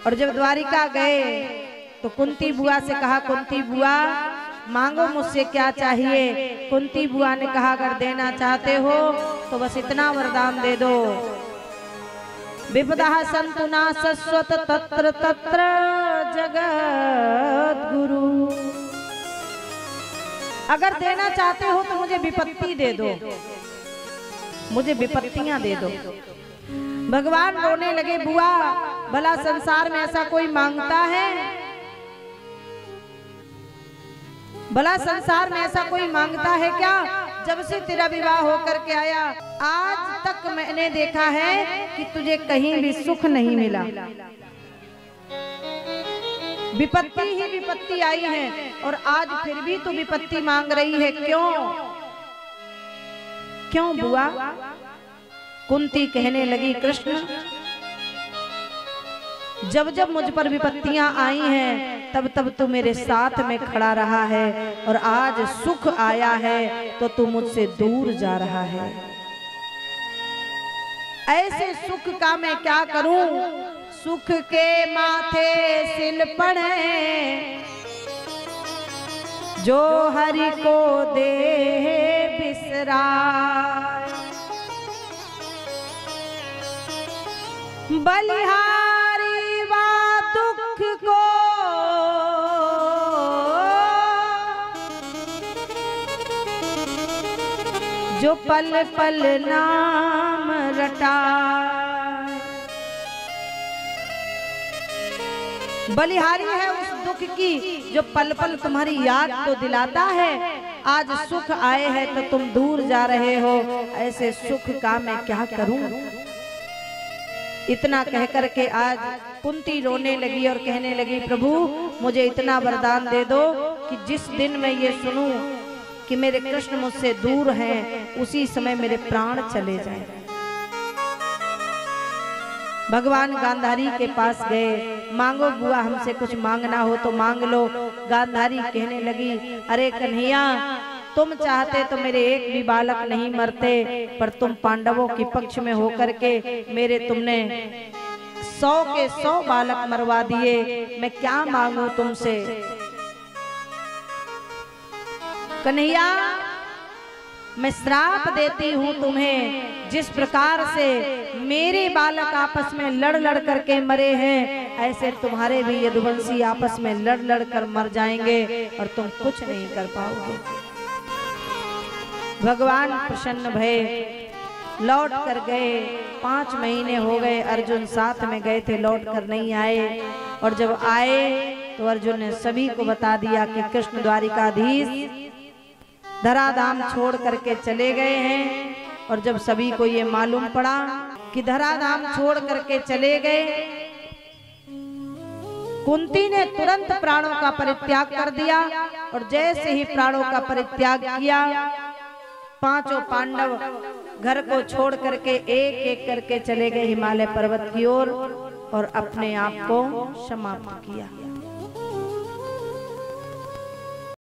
और जब द्वारिका गए तो कुंती बुआ से कहा, कुंती बुआ मांगो मुझसे क्या चाहिए। कुंती बुआ ने कहा, अगर देना चाहते हो तो बस इतना वरदान दे दो, विपदा संतु ना सस्वत तत्र तत्र जगत गुरु। अगर देना चाहते हो तो मुझे विपत्ति दे दो, मुझे विपत्तियां दे दो। भगवान रोने लगे, बुआ भला संसार में ऐसा कोई मांगता है? भला संसार में ऐसा कोई मांगता है क्या? जब से तेरा विवाह होकर के आया आज तक मैंने देखा है कि तुझे कहीं भी सुख नहीं मिला, विपत्ति ही विपत्ति आई है और आज फिर भी तू विपत्ति मांग रही है, क्यों? क्यों बुआ? कुंती कहने लगी, कृष्ण जब जब मुझ पर विपत्तियां आई हैं तब तब तू मेरे साथ में खड़ा रहा है और आज सुख आया है तो तू मुझसे दूर जा रहा है। ऐसे सुख का मैं क्या करूं? सुख के माथे सिल पड़े जो हरि को दे बिसराय, बलिहारी वा दुख को जो पल पल नाम रटाए। बलिहारी है उस दुख की जो पल पल तुम्हारी याद को दिलाता है। आज सुख आए हैं तो तुम दूर जा रहे हो, ऐसे सुख का मैं क्या करूं? इतना कहकर के आज कुंती रोने लगी और कहने लगी, प्रभु मुझे इतना वरदान दे दो कि जिस दिन मैं ये सुनूं कि मेरे कृष्ण मुझसे दूर हैं उसी समय मेरे प्राण चले जाएं। भगवान गांधारी के पास गए, मांगो बुआ हमसे कुछ मांगना हो तो मांग लो। गांधारी कहने लगी, अरे कन्हैया तुम चाहते तो मेरे एक भी बालक नहीं मरते, पर तुम पांडवों के पक्ष में होकर के मेरे तुमने 100 के 100 बालक मरवा दिए, मैं क्या मांगू तुमसे? कन्हैया मैं श्राप देती हूँ तुम्हें, जिस प्रकार से मेरे बालक आपस में लड़ लड़ करके मरे हैं ऐसे तुम्हारे भी यदुवंशी आपस में लड़ लड़ कर मर जाएंगे और तुम कुछ नहीं कर पाओगे। भगवान प्रसन्न भये, लौट कर गए। 5 महीने हो गए, अर्जुन साथ में गए थे, लौट कर नहीं आए। और जब आए तो अर्जुन ने सभी को बता दिया कि कृष्ण द्वारिकाधीश धराधाम छोड़ करके चले गए हैं। और जब सभी को ये मालूम पड़ा कि धराधाम छोड़ करके चले गए, कुंती ने तुरंत प्राणों का परित्याग कर दिया। और जैसे ही प्राणों का परित्याग किया, 5 पांडव घर को छोड़ करके एक एक करके चले गए हिमालय पर्वत की ओर और अपने आप को समाप्त किया।